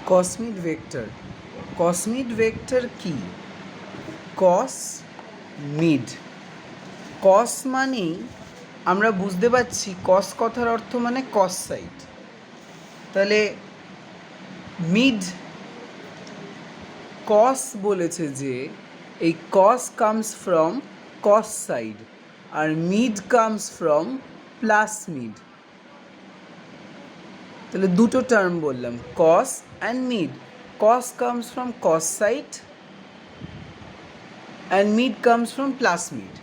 Cosmic vector. Cosmic vector কি? কস mid. কস মানেই আমরা বুঝতে পারছি, কস কথার অর্থ মানে কস সাইড। তাহলে মিড কস বলেছে যে এই cos comes from cos side আর mid comes from plus mid. তাহলে দুটো টার্ম বললাম, cos and mid. Cos comes from cos side and mid comes from plus mid.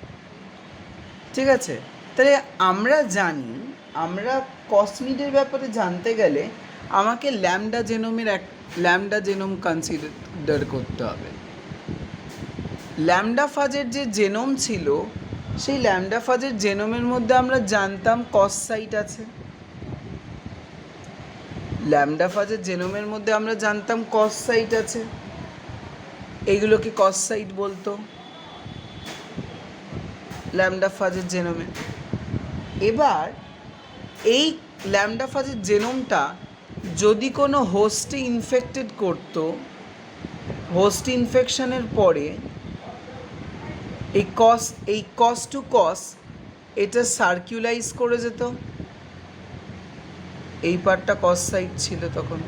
ঠিক আছে? তাহলে আমরা জানি, আমরা কস মিডের ব্যাপারে জানতে গেলে আমাকে ল্যামডা জেনোম কনসিডার করতে হবে। ল্যামডা ফাজের যে জেনোম ছিল, সেই ল্যামডা ফাজের জেনোমের মধ্যে আমরা জানতাম কস সাইট আছে। ল্যামডা ফাজের জেনোমের মধ্যে আমরা জানতাম কস সাইট আছে। এইগুলোকে কস সাইট বলতো ল্যামডা ফাজের জেনোমে। এবার এই ল্যামডা ফাজের জেনোমটা যদি কোনো হোস্টে ইনফেক্টেড করতো, হোস্ট ইনফেকশনের পরে এই কস টু কস এটা সার্কুলাইজ করে যেত। এই পার্টটা কস সাইট ছিল তখন।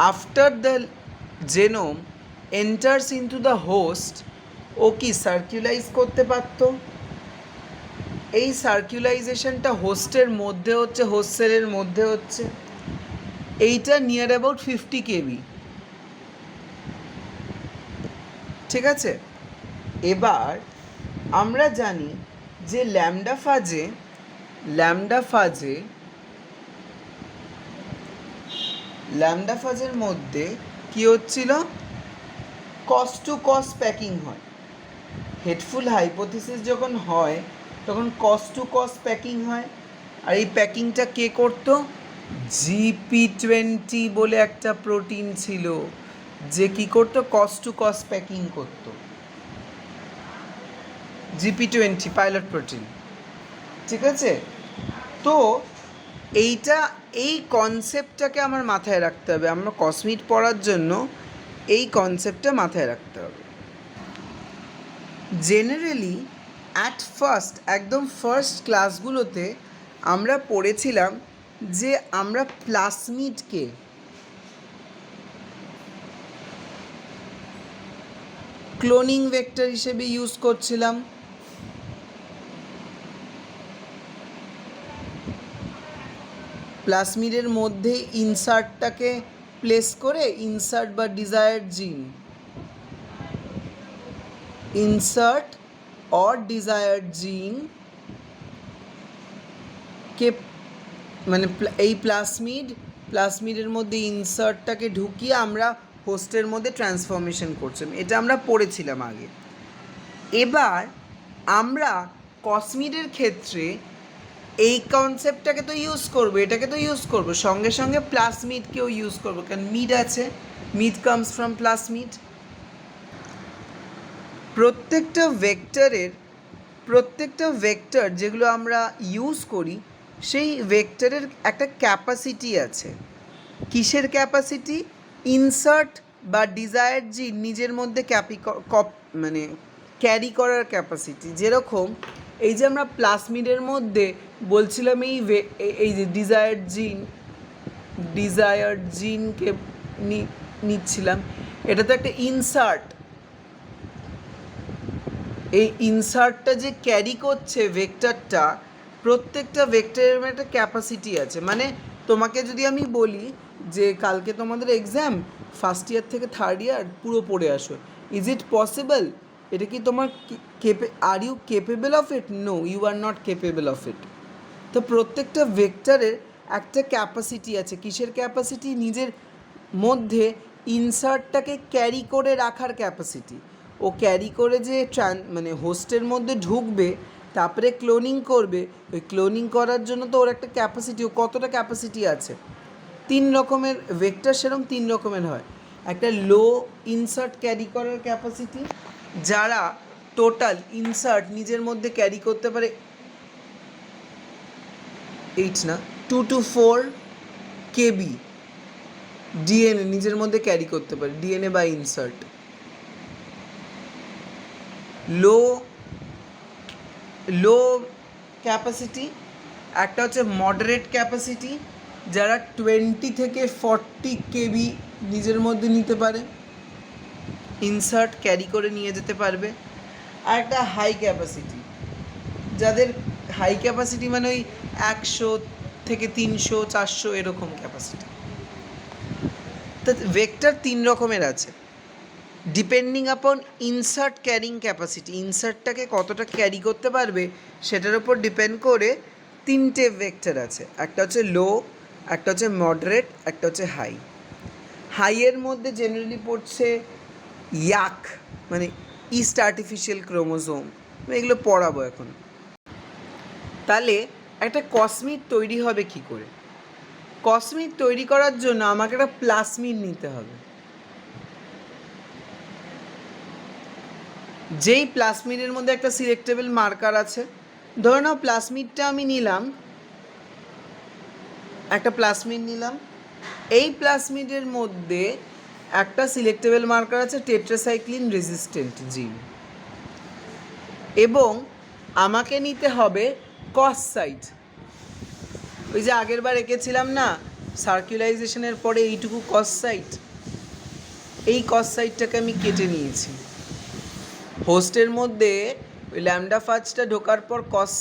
After the genome enters into the host, ও কি সার্কুলাইজ করতে পারত। এই সার্কুলাইজেশনটা হোস্টের মধ্যে হচ্ছে, হোস্ট সেলের মধ্যে হচ্ছে। এইটা নিয়ার অ্যাবাউট 50 kb। ঠিক আছে? এবার আমরা জানি যে ল্যামডা ফাজের মধ্যে কি হচ্ছিল, কস টু কস প্যাকিং হয়। হেডফুল হাইপোথিসিস যখন হয় তখন কস টু কস প্যাকিং হয়। আর এই প্যাকিংটা কে করতো? GP20 বলে একটা প্রোটিন ছিল যে কি করতো, কস টু কস প্যাকিং করতো। GP20 pilot protein. ঠিক আছে? তো এই কনসেপ্টটাকে আমার মাথায় রাখতে হবে। আমরা কসমিড পড়ার জন্য এই কনসেপ্টটা মাথায় রাখতে হবে। জেনারেলি একদম ফার্স্ট ক্লাসগুলোতে আমরা পড়েছিলাম যে আমরা প্লাসমিডকে ক্লোনিং ভেক্টর হিসেবে ইউজ করছিলাম। প্লাসমিডের মধ্যে ইনসার্টটাকে প্লেস করে, ইনসার্ট বা ডিজায়ার্ড জিন, ইনসার্ট অর ডিজায়ার্ড জিন কে মানে এই প্লাসমিডের মধ্যে ইনসার্টটাকে ঢুকিয়ে আমরা হোস্টের মধ্যে ট্রান্সফরমেশন করছিলাম। এটা আমরা পড়েছিলাম আগে। এবার আমরা কসমিডের ক্ষেত্রে এই কনসেপ্টটাকে তো ইউজ করবো, এটাকে তো ইউজ করবো, সঙ্গে সঙ্গে প্লাসমিডকেও ইউজ করবো, কারণ মিড আছে, মিড কামস ফ্রম প্লাসমিড। প্রত্যেকটা ভেক্টর যেগুলো আমরা ইউজ করি, সেই ভেক্টরের একটা ক্যাপাসিটি আছে। কিসের ক্যাপাসিটি? ইনসার্ট বা ডিজায়ার্ড জিন নিজের মধ্যে ক্যারি করার ক্যাপাসিটি। যেরকম এই যে আমরা প্লাসমিডের মধ্যে বলছিলাম এই যে ডিজায়ার্ড জিনকে নিচ্ছিলাম, এটা তো একটা ইনসার্ট। এই ইনসার্টটা যে ক্যারি করছে ভেক্টরটা, প্রত্যেকটা ভেক্টরের একটা ক্যাপাসিটি আছে। মানে তোমাকে যদি আমি বলি যে কালকে তোমাদের এক্সাম, ফার্স্ট ইয়ার থেকে থার্ড ইয়ার পুরো পড়ে আসো, ইজ ইট পসিবল? এটা কি তোমার are you capable of it? No, you are not capable of it. তো প্রত্যেকটা ভেক্টরের একটা ক্যাপাসিটি আছে। কিসের ক্যাপাসিটি? নিজের মধ্যে ইনসার্টটাকে ক্যারি করে রাখার ক্যাপাসিটি। ও ক্যারি করে যে হোস্টের মধ্যে ঢুকবে, তারপরে ক্লোনিং করবে। ওই ক্লোনিং করার জন্য তো ওর একটা ক্যাপাসিটি, ও কতটা ক্যাপাসিটি আছে? 3 রকমের ভেক্টর সেরকম 3 রকমের হয়। একটা লো ইনসার্ট ক্যারি করার ক্যাপাসিটি, যারা টোটাল ইনসার্ট নিজের মধ্যে ক্যারি করতে পারে 8 না 2 to 4 KB ডিএনএ নিজের মধ্যে ক্যারি করতে পারে, ডিএনএ বা ইনসার্ট। লো লো ক্যাপাসিটি, একটা হচ্ছে মডারেট ক্যাপাসিটি, যারা 20 থেকে 40 KB নিজের মধ্যে নিতে পারে, ইনসার্ট ক্যারি করে নিয়ে যেতে পারবে। আর একটা হাই ক্যাপাসিটি, যাদের হাই ক্যাপাসিটি মানে ওই 100 থেকে 300 400 এরকম ক্যাপাসিটি। তো ভেক্টর 3 রকমের আছে, ডিপেন্ডিং আপন ইনসার্ট ক্যারিং ক্যাপাসিটি, ইনসার্টটাকে কতটা ক্যারি করতে পারবে সেটার উপর ডিপেন্ড করে 3টে ভেক্টর আছে। একটা হচ্ছে লো, একটা হচ্ছে মডারেট, একটা হচ্ছে হাই। হাইয়ের মধ্যে জেনারেলি পড়ছে ইয়াক, মানে ইস্ট আর্টিফিশিয়াল ক্রোমোজোম, এগুলো পড়াবো এখন। তাহলে একটা কসমিড তৈরি হবে কি করে? কসমিড তৈরি করার জন্য আমাকে একটা প্লাসমিড নিতে হবে। যেই প্লাসমিডের মধ্যে একটা সিলেক্টেবল মার্কার আছে, ধরে নাও প্লাসমিডটা আমি নিলাম, একটা প্লাসমিড নিলাম, এই প্লাসমিডের মধ্যে একটা সিলেক্টেবল মার্কার আছে টেট্রাসাইক্লিন রেজিস্ট্যান্ট জিন, এবং আমাকে নিতে হবে কস সাইট। ওই যে আগের বার এঁকেছিলাম না সার্কুলাইজেশনের পরে এইটুকু কস সাইট, এই কস সাইটটাকে আমি কেটে নিয়েছি। হোস্টের মধ্যে ওই ল্যামডা ফাজটা ঢোকার পর কস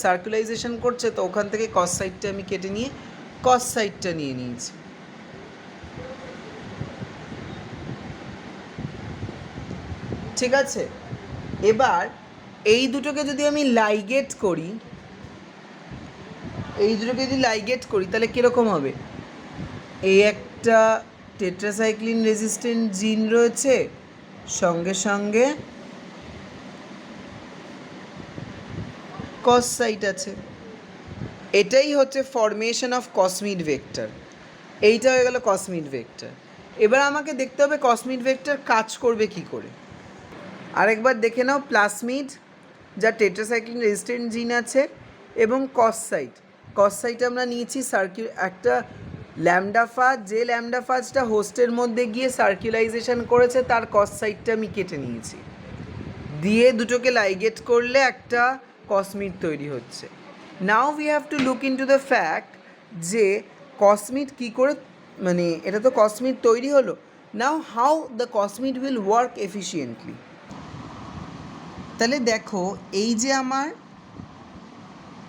সার্কুলাইজেশন করছে, তো ওখান থেকে কস সাইটটা আমি কেটে নিয়ে কস সাইটটা নিয়ে নিয়েছি। ঠিক আছে, এবার এই দুটোকে যদি আমি লাইগেট করি, তাহলে কীরকম হবে? এই একটা টেট্রাসাইক্লিন রেজিস্ট্যান্ট জিন রয়েছে, সঙ্গে সঙ্গে কস সাইট আছে। এটাই হচ্ছে ফরমেশন অফ কসমিড ভেক্টর। এইটা হয়ে গেল কসমিড ভেক্টর। এবার আমাকে দেখতে হবে কসমিড ভেক্টর কাজ করবে কি করে। আরেকবার দেখে নাও, প্লাসমিড যা টেট্রাসাইক্লিন রেজিস্ট্যান্ট জিন আছে, এবং কস সাইট আমরা নিয়েছি একটা ল্যামডা ফাজ, যে ল্যামডা ফাজটা হোস্টের মধ্যে গিয়ে সার্কুলাইজেশন করেছে তার কস সাইটটা আমি কেটে নিয়েছি, দিয়ে দুটোকে লাইগেট করলে একটা কসমিড তৈরি হচ্ছে। Now we have to look into the fact যে কসমিড কী করে, মানে এটা তো কসমিড তৈরি হলো, now how the cosmid will work efficiently. তাহলে দেখো, এই যে আমার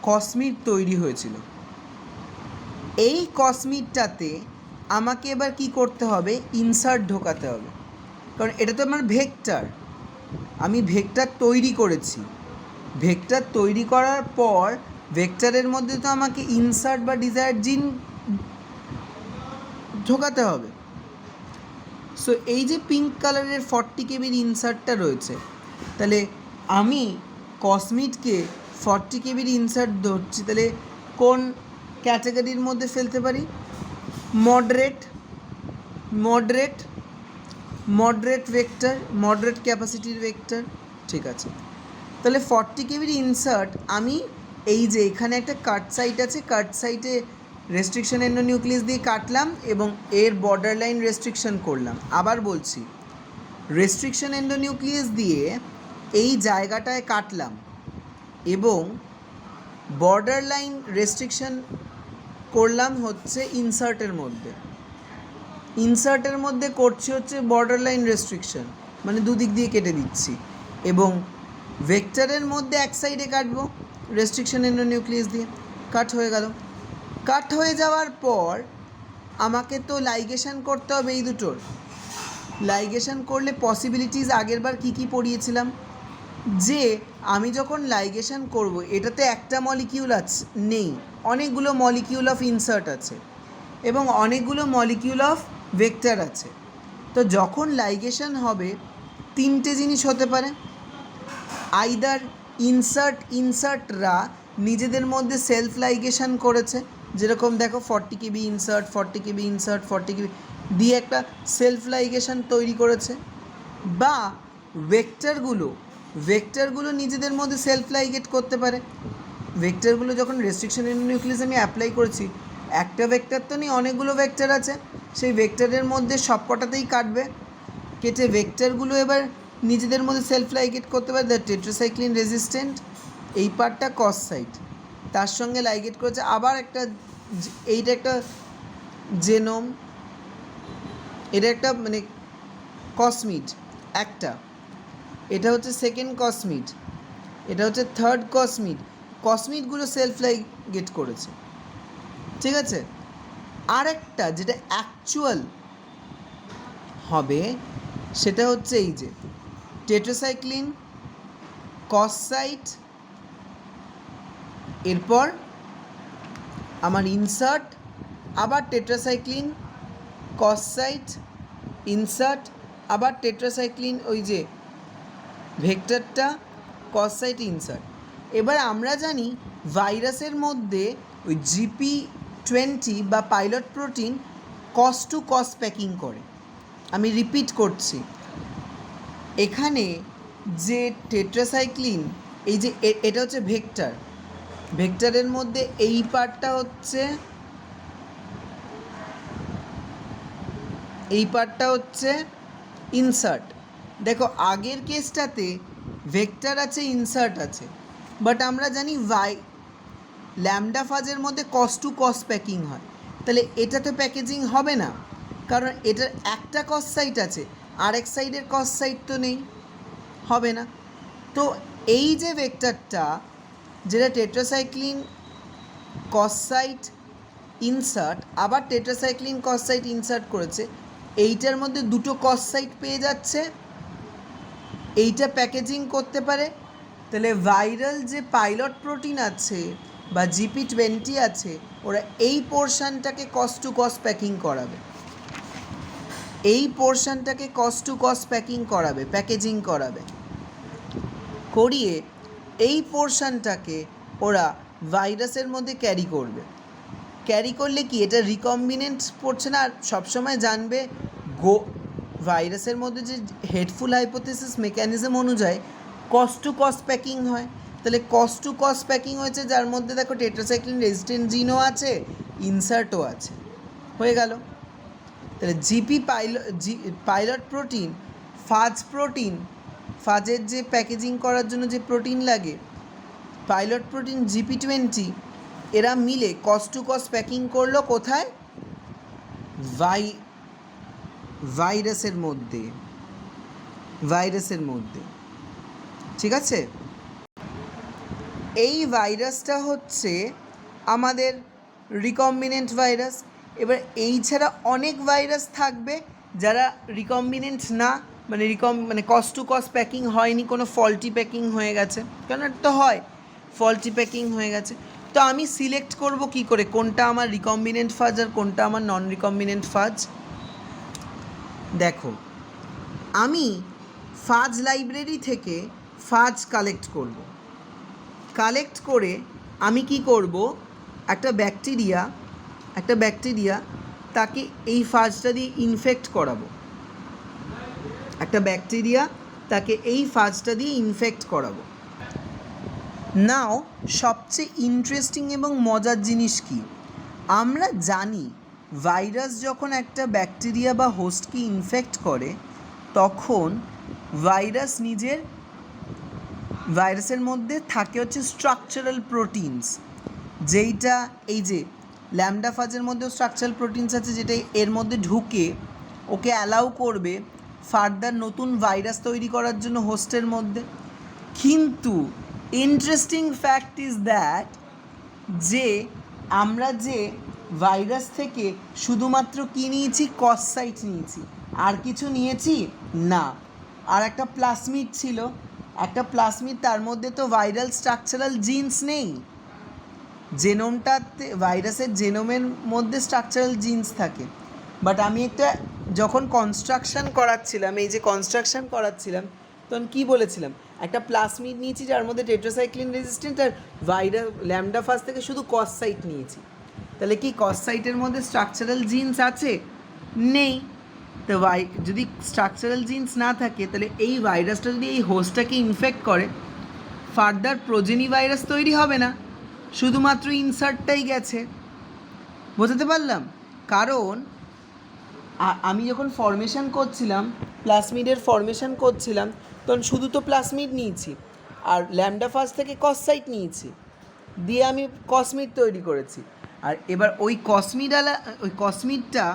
কসমিড তৈরি হয়েছিল, এই কসমিডটাতে আমাকে এবার কি করতে হবে? ইনসার্ট ঢোকাতে হবে, কারণ এটা তো আমার ভেক্টর, আমি ভেক্টর তৈরি করেছি। ভেক্টর তৈরি করার পর ভেক্টরের মধ্যে তো আমাকে ইনসার্ট বা ডিজায়ার জিন ঢোকাতে হবে। সো এই যে পিঙ্ক কালারের 40 KB ইনসার্টটা রয়েছে, তাহলে আমি কসমিডকে 40 KB ইনসার্ট ধরছি, তাহলে কোন ক্যাটাগরির মধ্যে ফেলতে পারি? মডারেট ভেক্টর, মডারেট ক্যাপাসিটির ভেক্টর। ঠিক আছে, তাহলে 40 KB ইনসার্ট আমি এই যে এখানে একটা কাট সাইট আছে, কাট সাইটে রেস্ট্রিকশন এন্ডোনিউক্লিয়াস দিয়ে কাটলাম এবং এর বর্ডার লাইন রেস্ট্রিকশন করলাম। আবার বলছি, রেস্ট্রিকশন এন্ডোনিউক্লিয়াস দিয়ে এই জায়গাটায় কাটলাম এবং বর্ডার লাইন রেস্ট্রিকশন করলাম হচ্ছে ইনসার্টের মধ্যে করছি হচ্ছে বর্ডার লাইন রেস্ট্রিকশন, মানে দুদিক দিয়ে কেটে দিচ্ছি, এবং ভেক্টরের মধ্যে এক সাইডে কাটবো রেস্ট্রিকশন এন্ডোনিউক্লিয়াস দিয়ে। কাট হয়ে গেল। কাট হয়ে যাওয়ার পর আমাকে তো লাইগেশন করতে হবে এই দুটোর। লাইগেশন করলে পসিবিলিটিস আগেরবার কী কী পড়িয়েছিলাম, যে আমি যখন লাইগেশন করব, এটাতে একটা মলিকিউল আছে নেই, অনেকগুলো মলিকিউল অফ ইনসার্ট আছে এবং অনেকগুলো মলিকিউল অফ ভেক্টর আছে। তো যখন লাইগেশন হবে 3টে জিনিস হতে পারে, আইদার ইনসার্টরা নিজেদের মধ্যে সেলফ লাইগেশন করেছে, যেরকম দেখো 40 KB ইনসার্ট 40 KB দিয়ে একটা সেলফ লাইগেশন তৈরি করেছে, বা ভেক্টরগুলো নিজেদের মধ্যে সেলফ লাইগেট করতে পারে। ভেক্টরগুলো যখন রেস্ট্রিকশন ইন নিউক্লিয়াস আমি অ্যাপ্লাই করেছি, একটা ভেক্টর তো নেই, অনেকগুলো ভেক্টর আছে, সেই ভেক্টরের মধ্যে সবকটাতেই কাটবে। কেটে ভেক্টরগুলো এবার নিজেদের মধ্যে সেলফ লাইগেট করতে পারে। দ্য টেট্রাসাইক্লিন রেজিস্ট্যান্ট, এই পার্টটা কস সাইট, তার সঙ্গে লাইগেট করেছে আবার একটা, এইটা একটা জেনোম, এটা একটা মানে কসমিড একটা, এটা হচ্ছে সেকেন্ড কসমিড, এটা হচ্ছে থার্ড কসমিড। কসমিডগুলো সেলফ লাইগেট করেছে, ঠিক আছে। আর একটা যেটা অ্যাকচুয়াল হবে সেটা হচ্ছে এই যে টেট্রাসাইক্লিন কস সাইট, এরপর আমার ইনসার্ট, আবার টেট্রাসাইক্লিন কস সাইট ইনসার্ট, আবার টেট্রাসাইক্লিন ওই যে ভেক্টরটা কস সাইট ইনসার্ট। এবার আমরা জানি ভাইরাসের মধ্যে ওই GP20 বা পাইলট প্রোটিন কস টু কস প্যাকিং করে। আমি রিপিট করছি, এখানে যে টেট্রাসাইক্লিন, এই যে এটা হচ্ছে ভেক্টর, ভেক্টরের মধ্যে এই পার্টটা হচ্ছে, এই পার্টটা হচ্ছে ইনসার্ট। দেখো আগের কেসটাতে ভেক্টর আছে ইনসার্ট আছে, বাট আমরা জানি ল্যামডা ফাজের মধ্যে কস টু কস প্যাকিং হয়, তাহলে এটাতে প্যাকেজিং হবে না, কারণ এটার একটা কস সাইট আছে, আরেক সাইডের কস সাইট তো নেই, হবে না। তো এই যে ভেক্টরটা যেটা টেট্রাসাইক্লিন কস সাইট ইনসার্ট আবার টেট্রাসাইক্লিন কস সাইট ইনসার্ট করেছে, এইটার মধ্যে দুটো কস সাইট পেয়ে যাচ্ছে, এইটা প্যাকেজিং করতে পারে। তাহলে ভাইরাল যে পাইলট প্রোটিন আছে বা GP20 আছে, ওরা এই পোর্শনটাকে কস টু কস প্যাকিং করাবে, এই পোর্শনটাকে কস টু কস প্যাকিং করাবে, প্যাকেজিং করাবে, করিয়ে এই পোর্শনটাকে ওরা ভাইরাসের মধ্যে ক্যারি করবে। ক্যারি করলে কি এটা রিকম্বিনেন্ট পড়ছে না, আর সবসময় জানবে ভাইরাসের মধ্যে যে হেডফুল হাইপোথিসিস মেকানিজম অনুযায়ী কস টু কস প্যাকিং হয়, তাহলে কস টু কস প্যাকিং হয়েছে, যার মধ্যে দেখো টেট্রাসাইক্লিন রেজিস্ট্যান্ট জিনও আছে, ইনসার্টও আছে, হয়ে গেল। তাহলে পাইলট প্রোটিন, ফাজ প্রোটিন, ফাজের যে প্যাকেজিং করার জন্য যে প্রোটিন লাগে, পাইলট প্রোটিন GP20, এরা মিলে কস টু কস প্যাকিং করলো কোথায়? ভাইরাসের মধ্যে, ভাইরাসের মধ্যে, ঠিক আছে। এই ভাইরাসটা হচ্ছে আমাদের রিকম্বিনেন্ট ভাইরাস। এবার এই ছাড়া অনেক ভাইরাস থাকবে যারা রিকম্বিনেন্ট না, মানে কস টু কস প্যাকিং হয়নি, কোনো ফল্টি প্যাকিং হয়ে গেছে, কেন একটা হয় ফল্টি প্যাকিং হয়ে গেছে। তো আমি সিলেক্ট করব কি করে কোনটা আমার রিকম্বিনেন্ট ফাজ আর কোনটা আমার নন রিকম্বিনেন্ট ফাজ? দেখো, আমি ফাজ লাইব্রেরি থেকে ফাজ কালেক্ট করব, কালেক্ট করে আমি কি করব, একটা ব্যাকটেরিয়া তাকে এই ফাজটা দিয়ে ইনফেক্ট করাবো, একটা ব্যাকটেরিয়া তাকে এই ফাজটা দিয়ে ইনফেক্ট করাবো। নাও সবচেয়ে ইন্টারেস্টিং এবং মজার জিনিস কি, আমরা জানি ভাইরাস যখন একটা ব্যাকটেরিয়া বা হোস্টকে ইনফেক্ট করে, তখন ভাইরাসের মধ্যে থাকে হচ্ছে স্ট্রাকচারাল প্রোটিনস, যেইটা এই যে ল্যামডা ফাজের মধ্যেও স্ট্রাকচারাল প্রোটিনস আছে, যেটা এর মধ্যে ঢুকে ওকে অ্যালাউ করবে ফার্দার নতুন ভাইরাস তৈরি করার জন্য হোস্টের মধ্যে। কিন্তু ইন্টারেস্টিং ফ্যাক্ট ইজ দ্যাট যে আমরা যে ভাইরাস থেকে শুধুমাত্র কী নিয়েছি, কস সাইট নিয়েছি, আর কিছু নিয়েছি না। আর একটা প্লাসমিড ছিল, একটা প্লাসমিড, তার মধ্যে তো ভাইরাল স্ট্রাকচারাল জিনস নেই, জেনোমটাতে ভাইরাসের জেনোমের মধ্যে স্ট্রাকচারাল জিনস থাকে। বাট আমি একটা যখন কনস্ট্রাকশন করাচ্ছিলাম তখন কী বলেছিলাম, একটা প্লাসমিড নিয়েছি যার মধ্যে টেট্রাসাইক্লিন রেজিস্ট্যান্ট, আর ল্যামডা ফাজ থেকে শুধু কস সাইট নিয়েছি। তাহলে কি কস সাইটের মধ্যে স্ট্রাকচারাল জিনস আছে? নেই। তো যদি স্ট্রাকচারাল জিনস না থাকে, তাহলে এই ভাইরাসটা যদি এই হোস্টটাকে ইনফেক্ট করে, ফার্দার প্রোজেনি ভাইরাস তৈরি হবে না, শুধুমাত্র ইনসার্টটাই গেছে। বোঝাতে পারলাম? কারণ আমি যখন ফর্মেশন করছিলাম, প্লাসমিডের ফর্মেশন করছিলাম, তখন শুধু তো প্লাসমিড নিয়েছি আর ল্যামডা ফাজ থেকে কসসাইট নিয়েছি, দিয়ে আমি কসমিড তৈরি করেছি। আর এবার ওই কসমিডটা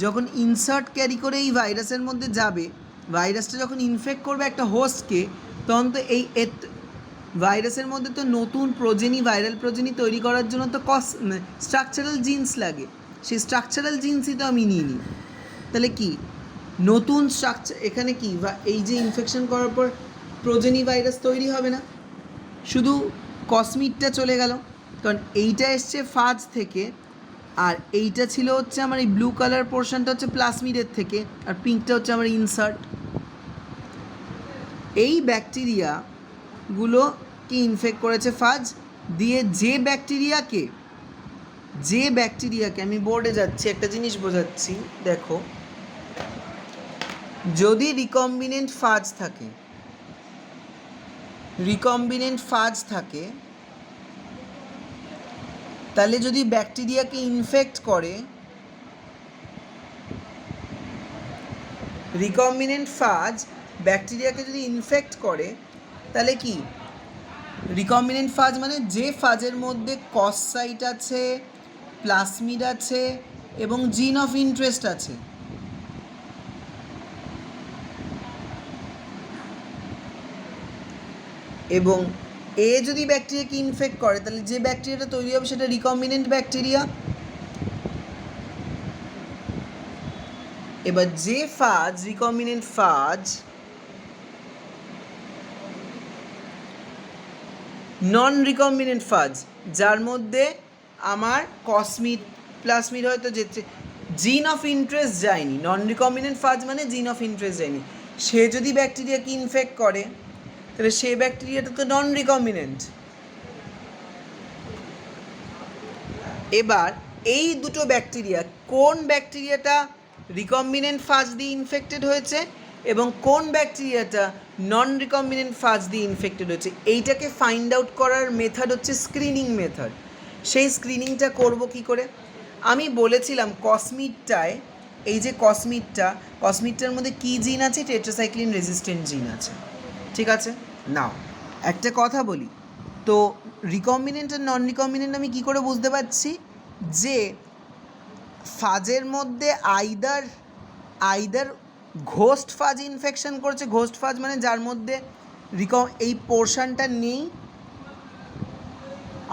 যখন ইনসার্ট ক্যারি করে এই ভাইরাসের মধ্যে যাবে, ভাইরাসটা যখন ইনফেক্ট করবে একটা হোস্টকে, তখন তো এই ভাইরাসের মধ্যে তো নতুন ভাইরাল প্রোজেনি তৈরি করার জন্য তো স্ট্রাকচারাল জিন্স লাগে। সেই স্ট্রাকচারাল জিন্সই তো আমি নিই নি। তাহলে কি নতুন স্ট্রাকচার এখানে কি, এই যে ইনফেকশন করার পর প্রোজেনি ভাইরাস তৈরি হবে না, শুধু কসমিডটা চলে গেল। কারণ এইটা এসছে ফাজ থেকে, আর এইটা ছিল হচ্ছে আমার এই ব্লু কালার পোর্শনটা হচ্ছে প্লাসমিডের থেকে, আর পিঙ্কটা হচ্ছে আমার ইনসার্ট। এই ব্যাকটেরিয়াগুলোকে ইনফেক্ট করেছে ফাজ দিয়ে। যে ব্যাকটেরিয়াকে আমি বোর্ডে যাচ্ছি, একটা জিনিস বোঝাচ্ছি, দেখো, যদি রিকম্বিনেন্ট ফাজ থাকে, তাহলে যদি ব্যাকটেরিয়াকে ইনফেক্ট করে, রিকম্বিনেন্ট ফাজ ব্যাকটেরিয়াকে যদি ইনফেক্ট করে, তাহলে কি রিকম্বিনেন্ট ফাজ মানে যে ফাজের মধ্যে কসসাইট আছে, প্লাসমিড আছে এবং জিন অফ ইন্টারেস্ট আছে, এবং এ যদি ব্যাকটেরিয়াকে ইনফেক্ট করে, তাহলে যে ব্যাকটেরিয়াটা তৈরি হবে সেটা রিকম্বিনেন্ট ব্যাকটেরিয়া। এবার যে রিকম্বিনেন্ট ফাজ নন রিকম্বিনেন্ট ফাজ, যার মধ্যে আমার কসমিড প্লাসমিড হয়তো যেতে, জিন অফ ইন্টারেস্ট যায়নি, নন রিকম্বিনেন্ট ফাজ মানে জিন অফ ইন্টারেস্ট যায়নি, সে যদি ব্যাকটেরিয়াকে ইনফেক্ট করে, তাহলে সেই ব্যাকটেরিয়াটা তো নন রিকম্বিনেন্ট। এবার এই দুটো ব্যাকটেরিয়া, কোন ব্যাকটেরিয়াটা রিকম্বিনেন্ট ফাজ দিয়ে ইনফেক্টেড হয়েছে এবং কোন ব্যাকটেরিয়াটা নন রিকম্বিনেন্ট ফাজ দিয়ে ইনফেক্টেড হয়েছে, এইটাকে ফাইন্ড আউট করার মেথড হচ্ছে স্ক্রিনিং মেথড। সেই স্ক্রিনিংটা করব কি করে? আমি বলেছিলাম কসমিডটায়, এই যে কসমিডটার মধ্যে কী জিন আছে? টেট্রাসাইক্লিন রেজিস্ট্যান্ট জিন আছে, ঠিক আছে? নাও একটা কথা বলি, তো রিকম্বিনেন্ট আর নন রিকম্বিনেন্ট আমি কী করে বুঝতে পারছি? যে ফাজের মধ্যে আইদার ঘোস্ট ফাজ ইনফেকশন করেছে, ঘোস্ট ফাজ মানে যার মধ্যে এই পোর্শনটা নেই,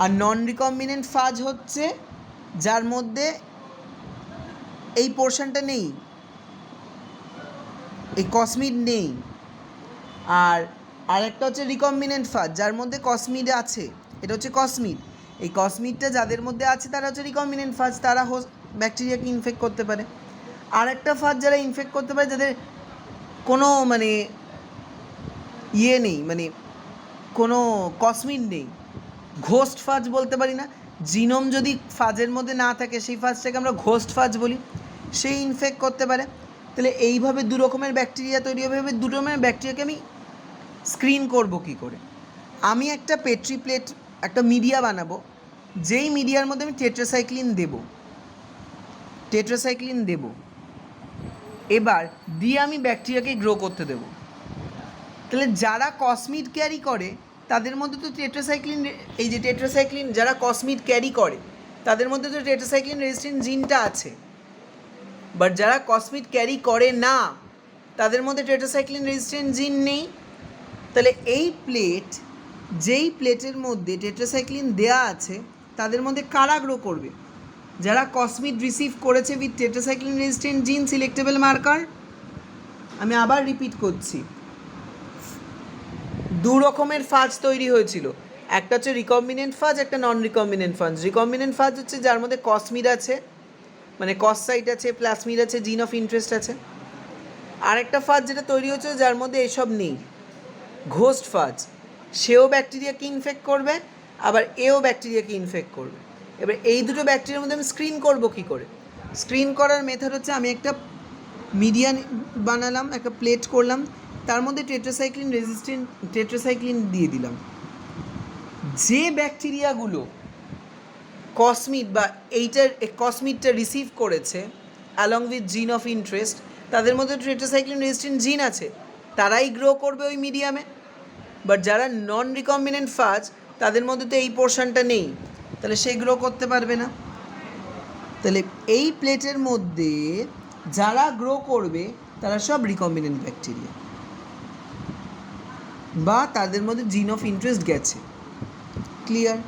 আর নন রিকম্বিনেন্ট ফাজ হচ্ছে যার মধ্যে এই পোর্শনটা নেই, এই কসমিড নেই, আর আরেকটা হচ্ছে রিকম্বিনেন্ট ফাজ যার মধ্যে কসমিড আছে, এটা হচ্ছে কসমিড। এই কসমিডটা যাদের মধ্যে আছে তারা হচ্ছে রিকম্বিনেন্ট ফাজ, তারা ব্যাকটেরিয়াকে ইনফেক্ট করতে পারে। আর একটা ফাজ যারা ইনফেক্ট করতে পারে যাদের কোনো মানে নেই, মানে কোনো কসমিড নেই, ঘোস্ট ফাজ বলতে পারি না, জিনোম যদি ফাজের মধ্যে না থাকে সেই ফাজটাকে আমরা ঘোস্ট ফাজ বলি, সেই ইনফেক্ট করতে পারে। তাহলে এইভাবে দু রকমের ব্যাকটেরিয়া তৈরি হবে। দুটো রকমের ব্যাকটেরিয়াকে আমি স্ক্রিন করব কি করে? আমি একটা পেট্রি প্লেট, একটা মিডিয়া বানাবো, যেই মিডিয়ার মধ্যে আমি টেট্রাসাইক্লিন দেব, এবার দিয়ে আমি ব্যাকটেরিয়াকে গ্রো করতে দেব। তাহলে যারা কসমিড ক্যারি করে তাদের মধ্যে তো টেট্রাসাইক্লিন যারা কসমিড ক্যারি করে তাদের মধ্যে তো টেট্রাসাইক্লিন রেজিস্ট্যান্ট জিনটা আছে, বাট যারা কসমিড ক্যারি করে না তাদের মধ্যে টেট্রাসাইক্লিন রেজিস্ট্যান্ট জিন নেই। তাহলে যেই প্লেটের মধ্যে টেট্রাসাইক্লিন দেয়া আছে তাদের মধ্যে কারা গ্রো করবে? যারা কসমিড রিসিভ করেছে উইথ টেট্রাসাইক্লিন রেজিস্ট্যান্ট জিন সিলেক্টেবল মার্কার। আমি আবার রিপিট করছি, দু রকমের ফাজ তৈরি হয়েছিল, একটা হচ্ছে রিকম্বিনেন্ট ফাজ, একটা নন রিকম্বিনেন্ট ফাজ। রিকম্বিনেন্ট ফাজ হচ্ছে যার মধ্যে কসমিড আছে, মানে কসসাইট আছে, প্লাসমিড আছে, জিন অফ ইন্টারেস্ট আছে। আরেকটা ফাজ যেটা তৈরি হচ্ছে যার মধ্যে এসব নেই, ঘোস্ট ফাজ, সেও ব্যাকটেরিয়াকে ইনফেক্ট করবে, আবার এও ব্যাকটেরিয়াকে ইনফেক্ট করবে। এবার এই দুটো ব্যাকটেরিয়ার মধ্যে আমি স্ক্রিন করব কী করে? স্ক্রিন করার মেথড হচ্ছে আমি একটা মিডিয়া বানালাম, একটা প্লেট করলাম, তার মধ্যে টেট্রাসাইক্লিন দিয়ে দিলাম। যে ব্যাকটেরিয়াগুলো কসমিড বা এইটার কসমিডটা রিসিভ করেছে অ্যালং উইথ জিন অফ ইন্টারেস্ট, তাদের মধ্যে টেট্রাসাইক্লিন রেজিস্ট্যান্ট জিন আছে, তারাই গ্রো করবে ওই মিডিয়ামে। বাট যারা নন রিকম্বিনেন্ট ফাজ তাদের মধ্যে তো এই পোর্শনটা নেই, তাহলে সে গ্রো করতে পারবে না। তাহলে এই প্লেটের মধ্যে যারা গ্রো করবে তারা সব রিকম্বিনেন্ট ব্যাকটেরিয়া বা তাদের মধ্যে জিন অফ ইন্টারেস্ট গেছে। ক্লিয়ার?